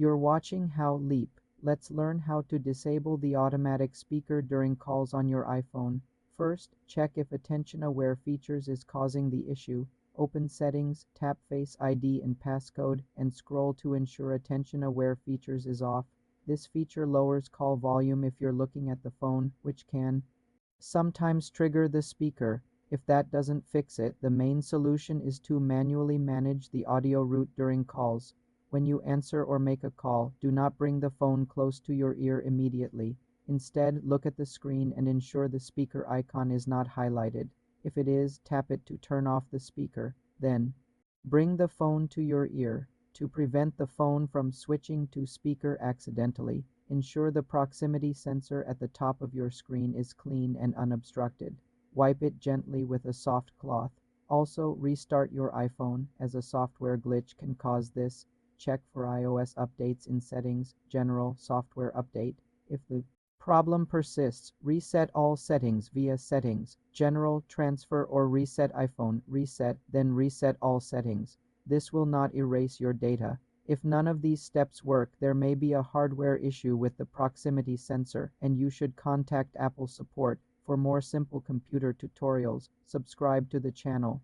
You're watching How Leap. Let's learn how to disable the automatic speaker during calls on your iPhone. First, check if Attention Aware Features is causing the issue. Open Settings, tap Face ID and passcode, and scroll to ensure Attention Aware Features is off. This feature lowers call volume if you're looking at the phone, which can sometimes trigger the speaker. If that doesn't fix it, the main solution is to manually manage the audio route during calls. When you answer or make a call, do not bring the phone close to your ear immediately. Instead, look at the screen and ensure the speaker icon is not highlighted. If it is, tap it to turn off the speaker. Then, bring the phone to your ear. To prevent the phone from switching to speaker accidentally, ensure the proximity sensor at the top of your screen is clean and unobstructed. Wipe it gently with a soft cloth. Also, restart your iPhone, as a software glitch can cause this. Check for iOS updates in Settings, General, Software Update. If the problem persists, reset all settings via Settings, General, Transfer or Reset iPhone, Reset, then reset all settings. This will not erase your data. If none of these steps work, there may be a hardware issue with the proximity sensor, and you should contact Apple support. For more simple computer tutorials, subscribe to the channel.